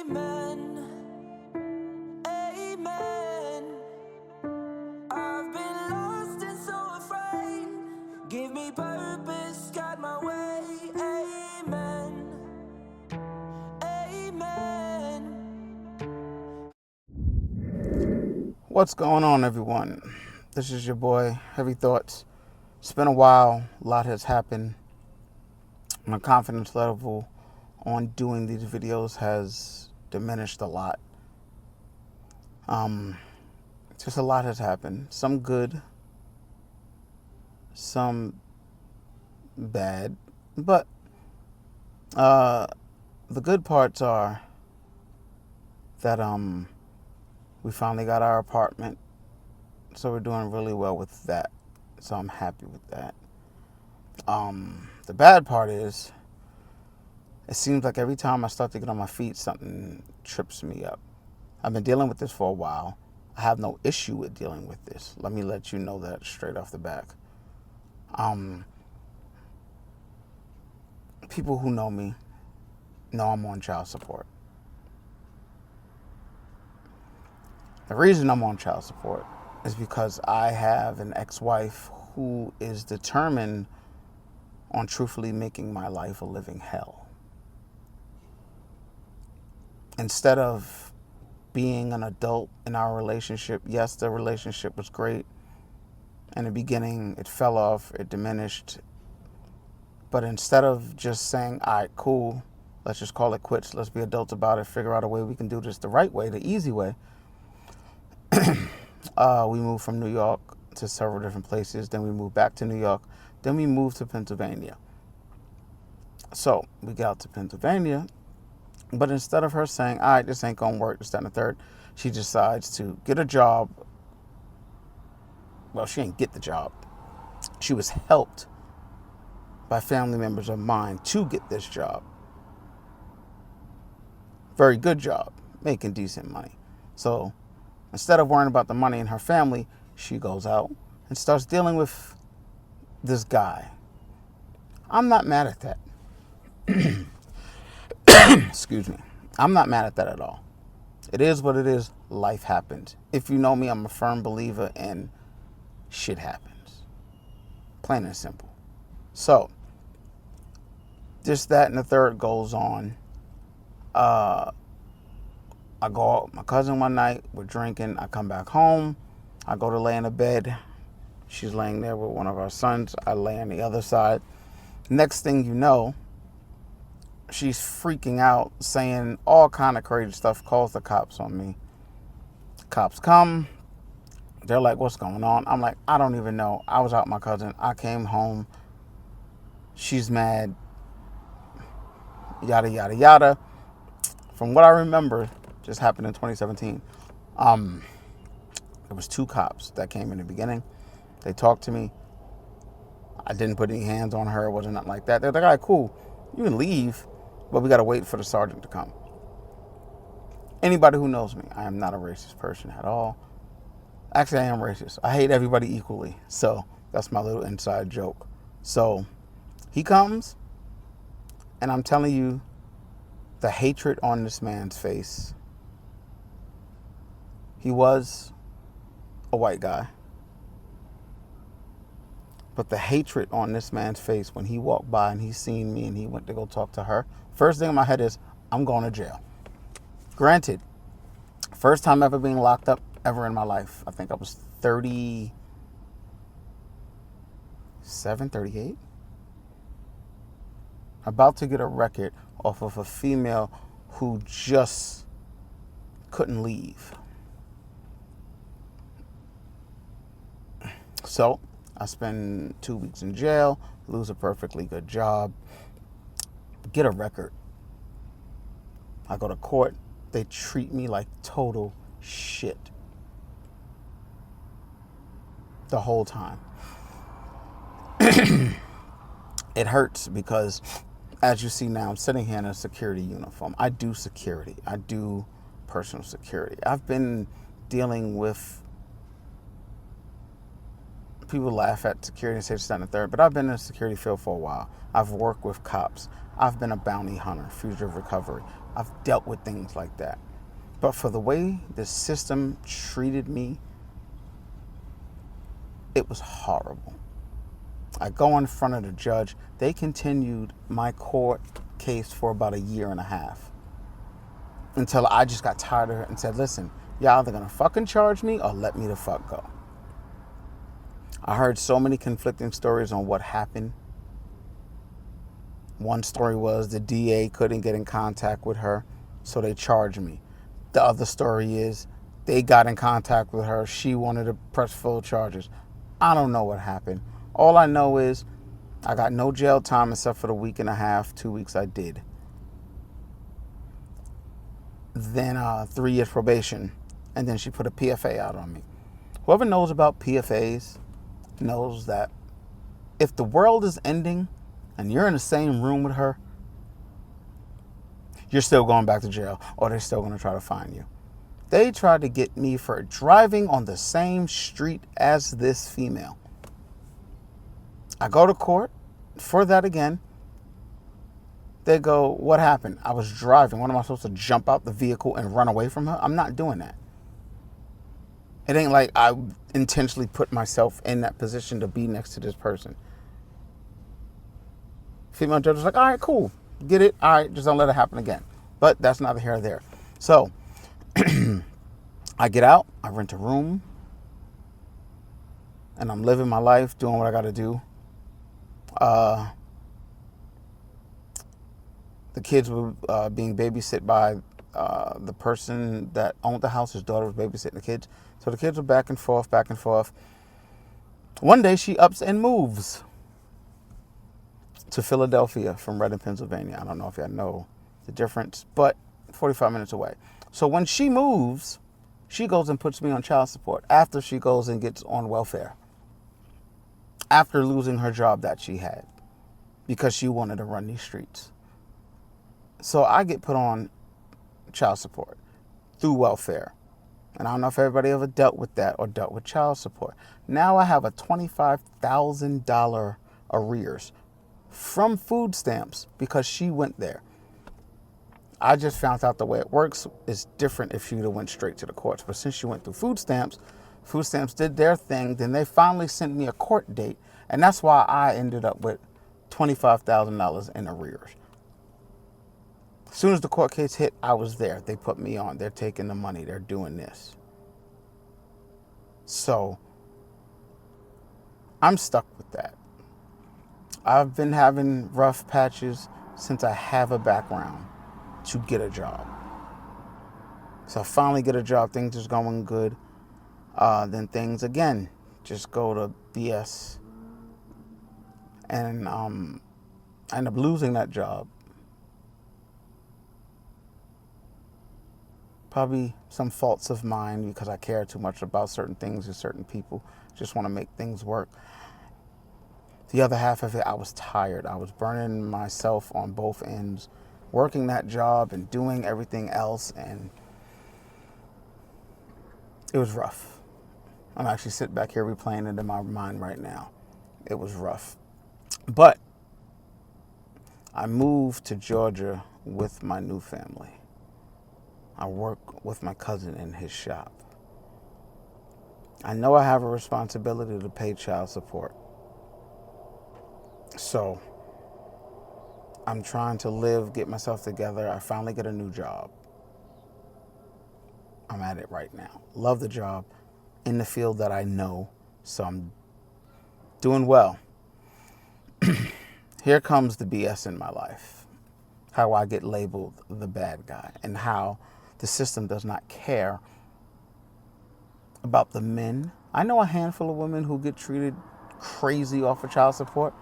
Amen. Amen. I've been lost and so afraid. Give me purpose, guide my way. Amen. Amen. What's going on, everyone? This is your boy, Heavy Thoughts. It's been a while. A lot has happened. My confidence level on doing these videos has diminished a lot. Just a lot has happened. Some good, some bad. But the good parts are that we finally got our apartment. So we're doing really well with that. So I'm happy with that. The bad part is it seems like every time I start to get on my feet, something trips me up. I've been dealing with this for a while. I have no issue with dealing with this. Let me let you know that straight off the back. People who know me know I'm on child support. The reason I'm on child support is because I have an ex-wife who is determined on truthfully making my life a living hell. Instead of being an adult in our relationship, yes, the relationship was great. In the beginning, it fell off, it diminished. But instead of just saying, all right, cool, let's just call it quits, let's be adults about it, figure out a way we can do this the right way, the easy way, we moved from New York to several different places. Then we moved back to New York. Then we moved to Pennsylvania. So we got out to Pennsylvania. But instead of her saying, all right, this ain't going to work, this, that, and the third, she decides to get a job. Well, she didn't get the job. She was helped by family members of mine to get this job. Very good job, making decent money. So instead of worrying about the money in her family, she goes out and starts dealing with this guy. I'm not mad at that. Excuse me. I'm not mad at that at all. It is what it is. Life happens. If you know me, I'm a firm believer in shit happens. Plain and simple. So, just that and the third goes on. I go out with my cousin one night. We're drinking. I come back home. I go to lay in the bed. She's laying there with one of our sons. I lay on the other side. Next thing you know, she's freaking out, saying all kind of crazy stuff, calls the cops on me. Cops come. They're like, what's going on? I'm like, I don't even know. I was out with my cousin. I came home. She's mad. Yada, yada, yada. From what I remember, just happened in 2017. There was 2 cops that came in the beginning. They talked to me. I didn't put any hands on her. It wasn't nothing like that. They're like, all right, cool. You can leave, but we got to wait for the sergeant to come. Anybody who knows me, I am not a racist person at all. Actually, I am racist. I hate everybody equally. So that's my little inside joke. So he comes, and I'm telling you, the hatred on this man's face. He was a white guy. But the hatred on this man's face when he walked by and he seen me and he went to go talk to her, first thing in my head is, I'm going to jail. Granted, first time ever being locked up ever in my life. I think I was 37, 38. About to get a record off of a female who just couldn't leave. So I spend 2 weeks in jail, lose a perfectly good job, get a record. I go to court. They treat me like total shit the whole time. It hurts because, as you see now, I'm sitting here in a security uniform. I do security. I do personal security. I've been dealing with, people laugh at security and say it's not a third, but I've been in the security field for a while. I've worked with cops. I've been a bounty hunter, fugitive recovery. I've dealt with things like that. But for the way the system treated me, it was horrible. I go in front of the judge. They continued my court case for about a year and a half until I just got tired of it and said, listen, y'all either gonna fucking charge me or let me the fuck go. I heard so many conflicting stories on what happened. One story was the DA couldn't get in contact with her, so they charged me. The other story is they got in contact with her. She wanted to press full charges. I don't know what happened. All I know is I got no jail time except for the week and a half, 2 weeks I did. Then 3 years probation, and then she put a PFA out on me. Whoever knows about PFAs knows that if the world is ending and you're in the same room with her, you're still going back to jail, or they're still going to try to find you. They tried to get me for driving on the same street as this female. I go to court for that again. They go, what happened? I was driving. What am I supposed to jump out the vehicle and run away from her? I'm not doing that. It ain't like I intentionally put myself in that position to be next to this person. Female judge was like, all right, cool. Get it? All right, just don't let it happen again. But that's neither here nor there. So I get out, I rent a room, and I'm living my life, doing what I got to do. The kids were being babysit by the person that owned the house. His daughter was babysitting the kids. So the kids were back and forth, back and forth. One day she ups and moves to Philadelphia from Reading, Pennsylvania. I don't know if y'all know the difference, but 45 minutes away. So when she moves, she goes and puts me on child support after she goes and gets on welfare. After losing her job that she had because she wanted to run these streets. So I get put on child support through welfare. And I don't know if everybody ever dealt with that or dealt with child support. Now I have a $25,000 arrears from food stamps because she went there. I just found out the way it works is different if she would have went straight to the courts. But since she went through food stamps did their thing. Then they finally sent me a court date. And that's why I ended up with $25,000 in arrears. As soon as the court case hit, I was there. They put me on. They're taking the money. They're doing this. So I'm stuck with that. I've been having rough patches since I have a background to get a job. So I finally get a job. Things is going good. Then things, again, just go to BS. And I end up losing that job. Probably some faults of mine because I care too much about certain things and certain people. Just want to make things work. The other half of it, I was tired. I was burning myself on both ends, working that job and doing everything else, and it was rough. I'm actually sitting back here replaying it in my mind right now. It was rough. But I moved to Georgia with my new family. I work with my cousin in his shop. I know I have a responsibility to pay child support. So I'm trying to live, get myself together. I finally get a new job. I'm at it right now. Love the job in the field that I know. So I'm doing well. Here comes the BS in my life. How I get labeled the bad guy and how the system does not care about the men. I know a handful of women who get treated crazy off of child support,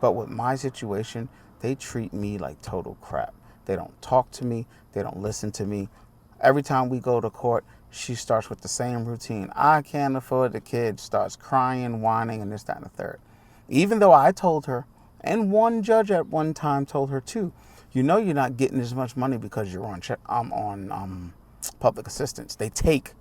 but with my situation, they treat me like total crap. They don't talk to me. They don't listen to me. Every time we go to court, she starts with the same routine. I can't afford the kid, starts crying, whining, and this, that, and the third. Even though I told her, and one judge at one time told her too, you know you're not getting as much money because you're on public assistance. They take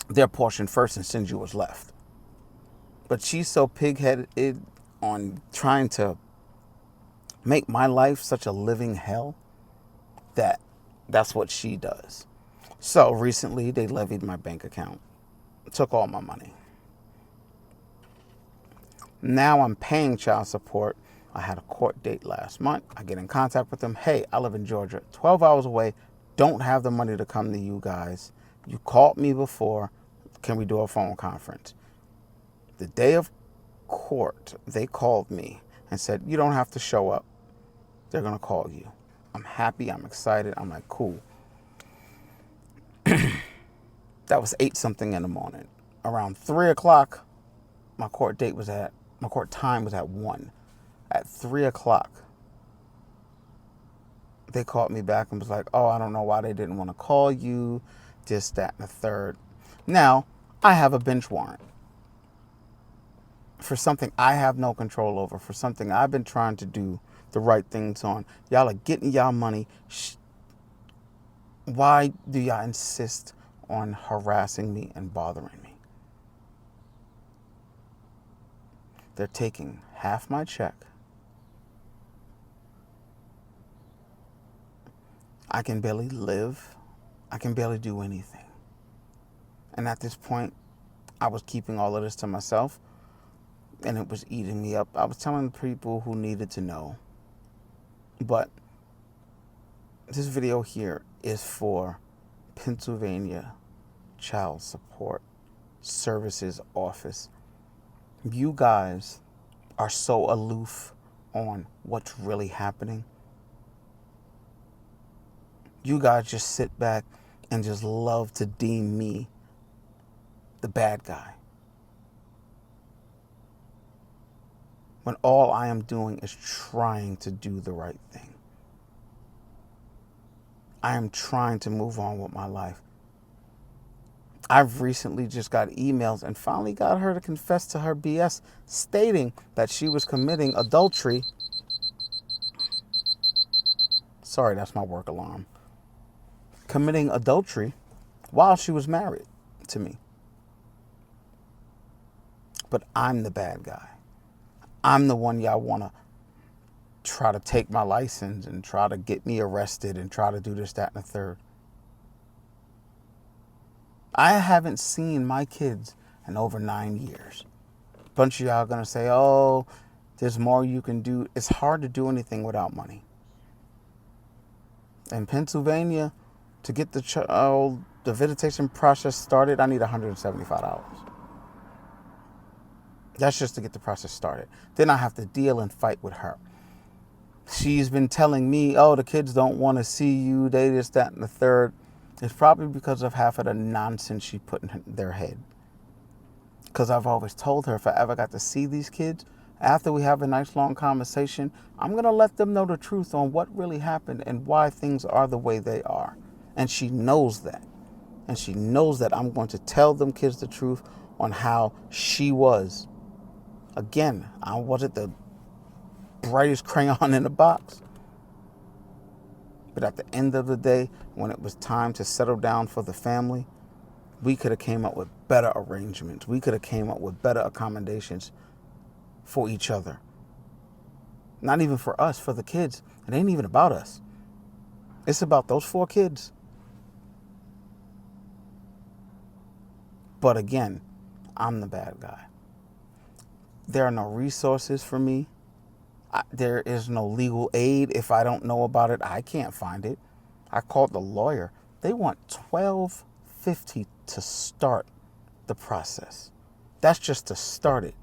their portion first and send you what's left. But she's so pig-headed on trying to make my life such a living hell that that's what she does. So recently they levied my bank account, took all my money. Now I'm paying child support. I had a court date last month. I get in contact with them. Hey, I live in Georgia, 12 hours away. Don't have the money to come to you guys. You called me before. Can we do a phone conference? The day of court, they called me and said, you don't have to show up. They're going to call you. I'm happy. I'm excited. I'm like, cool. That was 8 something in the morning. Around 3 o'clock, my court time was at 1. At 3 o'clock, they called me back and was like, oh, I don't know why they didn't want to call you, this, that, and the third. Now, I have a bench warrant for something I have no control over, for something I've been trying to do the right things on. Y'all are getting y'all money. Why do y'all insist on harassing me and bothering me? They're taking half my check. I can barely live. I can barely do anything. And at this point, I was keeping all of this to myself, and it was eating me up. I was telling people who needed to know. But this video here is for Pennsylvania Child Support Services Office. You guys are so aloof on what's really happening. You guys just sit back and just love to deem me the bad guy, when all I am doing is trying to do the right thing. I am trying to move on with my life. I've recently just got emails and finally got her to confess to her BS, stating that she was committing adultery. Sorry, that's my work alarm. Committing adultery while she was married to me. But I'm the bad guy. I'm the one y'all want to try to take my license and try to get me arrested and try to do this, that, and the third. I haven't seen my kids in over 9 years. A bunch of y'all are going to say, oh, there's more you can do. It's hard to do anything without money. In Pennsylvania, to get the visitation process started, I need $175. That's just to get the process started. Then I have to deal and fight with her. She's been telling me, oh, the kids don't want to see you, they this, that, and the third. It's probably because of half of the nonsense she put in their head. Because I've always told her if I ever got to see these kids, after we have a nice long conversation, I'm going to let them know the truth on what really happened and why things are the way they are. And she knows that. And she knows that I'm going to tell them kids the truth on how she was. Again, I wasn't the brightest crayon in the box. But at the end of the day, when it was time to settle down for the family, we could have came up with better arrangements. We could have came up with better accommodations for each other. Not even for us, for the kids. It ain't even about us. It's about those 4 kids. But again, I'm the bad guy. There are no resources for me. There is no legal aid. If I don't know about it, I can't find it. I called the lawyer. They want $1,250 to start the process. That's just to start it.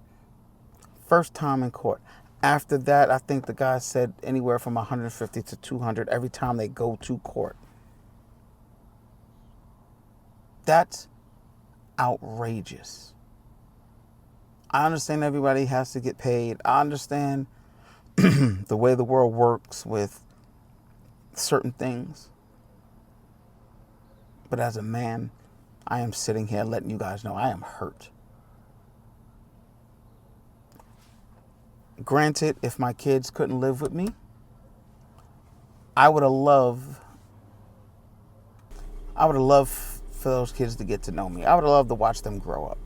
First time in court. After that, I think the guy said anywhere from $150 to $200 every time they go to court. That's outrageous. I understand everybody has to get paid. I understand the way the world works with certain things. But as a man, I am sitting here letting you guys know I am hurt. Granted, if my kids couldn't live with me, I would have loved for those kids to get to know me. I would have loved to watch them grow up.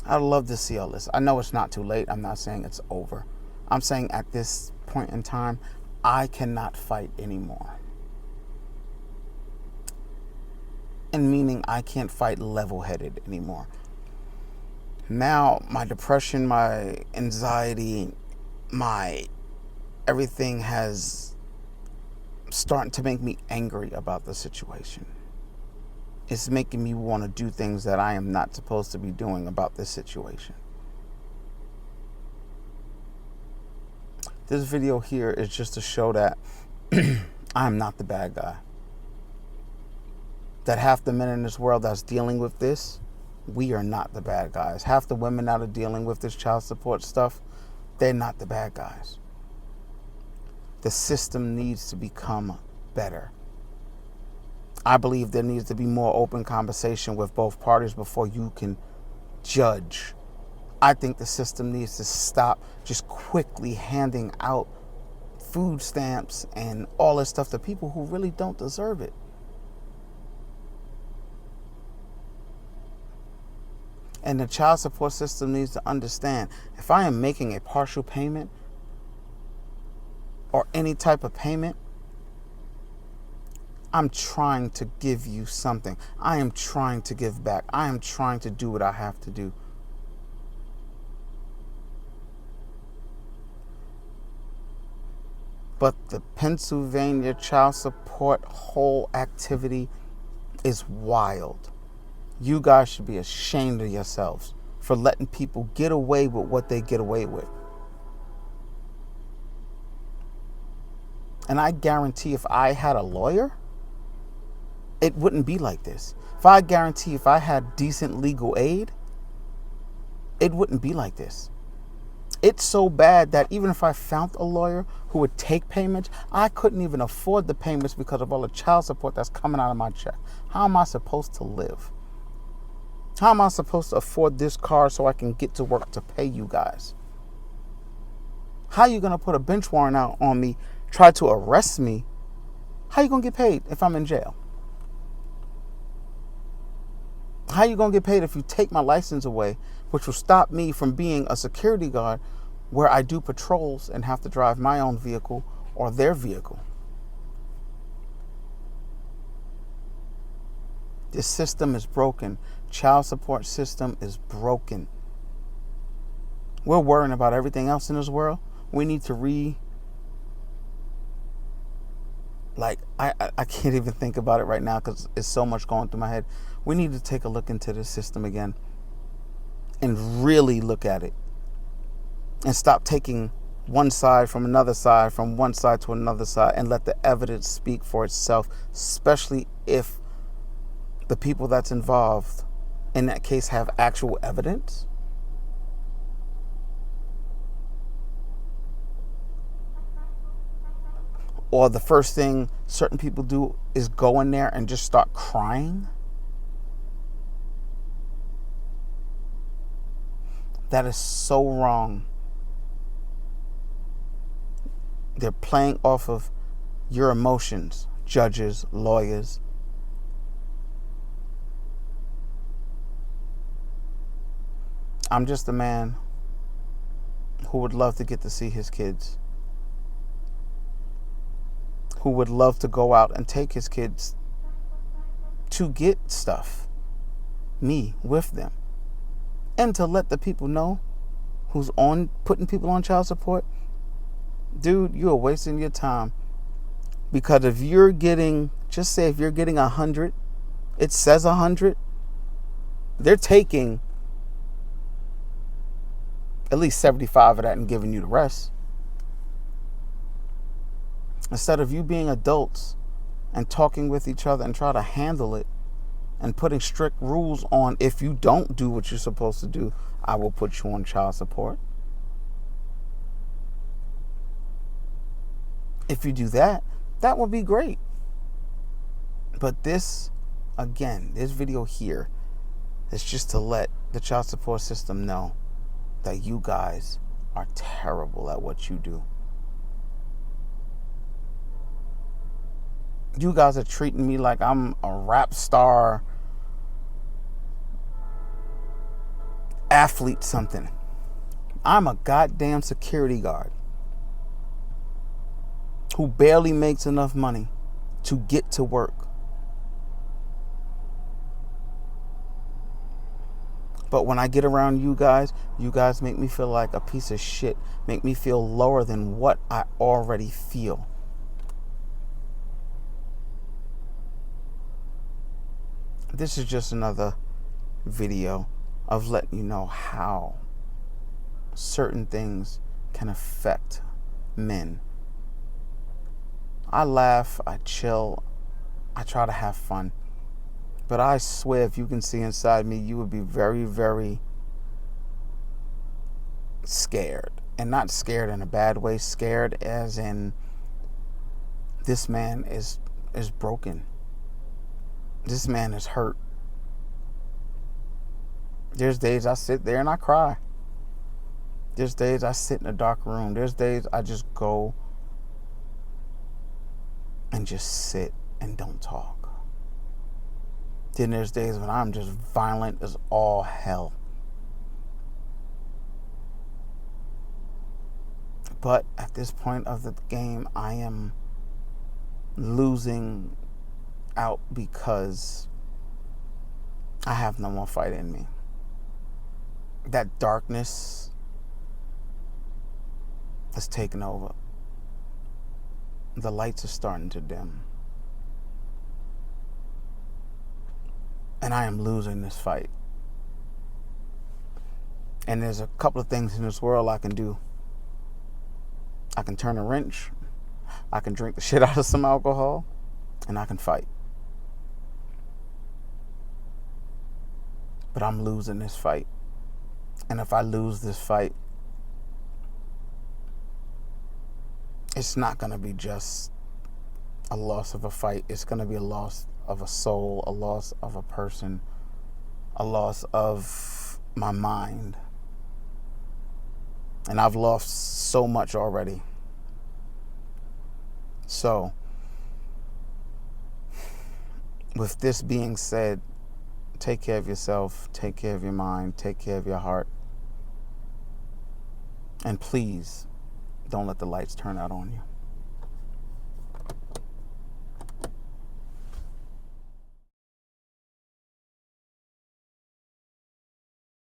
I'd love to see all this. I know it's not too late. I'm not saying it's over. I'm saying at this point in time, I cannot fight anymore. And meaning I can't fight level-headed anymore. Now, my depression, my anxiety, my everything has starting to make me angry about the situation. It's making me want to do things that I am not supposed to be doing about this situation. This video here is just to show that I'm not the bad guy. That half the men in this world that's dealing with this, we are not the bad guys. Half the women that are dealing with this child support stuff, they're not the bad guys. The system needs to become better. I believe there needs to be more open conversation with both parties before you can judge. I think the system needs to stop just quickly handing out food stamps and all this stuff to people who really don't deserve it. And the child support system needs to understand, if I am making a partial payment or any type of payment, I'm trying to give you something. I am trying to give back. I am trying to do what I have to do. But the Pennsylvania child support whole activity is wild. You guys should be ashamed of yourselves for letting people get away with what they get away with. And I guarantee if I had a lawyer, it wouldn't be like this. If I had decent legal aid, it wouldn't be like this. It's so bad that even if I found a lawyer who would take payments, I couldn't even afford the payments because of all the child support that's coming out of my check. How am I supposed to live? How am I supposed to afford this car so I can get to work to pay you guys? How are you going to put a bench warrant out on me, try to arrest me? How are you going to get paid if I'm in jail? How are you going to get paid if you take my license away, which will stop me from being a security guard where I do patrols and have to drive my own vehicle or their vehicle? This system is broken. Child support system is broken. We're worrying about everything else in this world. We need to I can't even think about it right now because it's so much going through my head. We need to take a look into this system again and really look at it and stop taking one side from another side, from one side to another side, and let the evidence speak for itself, especially if the people that's involved in that case have actual evidence. Or the first thing certain people do is go in there and just start crying. That is so wrong. They're playing off of your emotions, judges, lawyers. I'm just a man who would love to get to see his kids, who would love to go out and take his kids to get stuff, me with them, and to let the people know who's on putting people on child support, dude, you are wasting your time. Because if you're getting, just say if you're getting 100, it says 100, they're taking at least 75 of that and giving you the rest. Instead of you being adults and talking with each other and try to handle it and putting strict rules on, if you don't do what you're supposed to do, I will put you on child support. If you do that, that would be great. But this, again, this video here is just to let the child support system know that you guys are terrible at what you do. You guys are treating me like I'm a rap star, athlete, something. I'm a goddamn security guard. who barely makes enough money to get to work. But when I get around you guys make me feel like a piece of shit, make me feel lower than what I already feel. This is just another video of letting you know how certain things can affect men. I laugh, I chill, I try to have fun. But I swear, if you can see inside me, you would be very, very scared. And not scared in a bad way, scared as in this man is broken. This man is hurt. There's days I sit there and I cry. There's days I sit in a dark room. There's days I just go and just sit and don't talk. Then there's days when I'm just violent as all hell. But at this point of the game, I am losing out because I have no more fight in me. That darkness has taken over. The lights are starting to dim. And I am losing this fight. And there's a couple of things in this world I can do. I can turn a wrench. I can drink the shit out of some alcohol. And I can fight. But I'm losing this fight. And if I lose this fight, it's not going to be just a loss of a fight. It's going to be a loss of a soul, a loss of a person, a loss of my mind. And I've lost so much already. So, with this being said, take care of yourself, take care of your mind, take care of your heart. And please, don't let the lights turn out on you.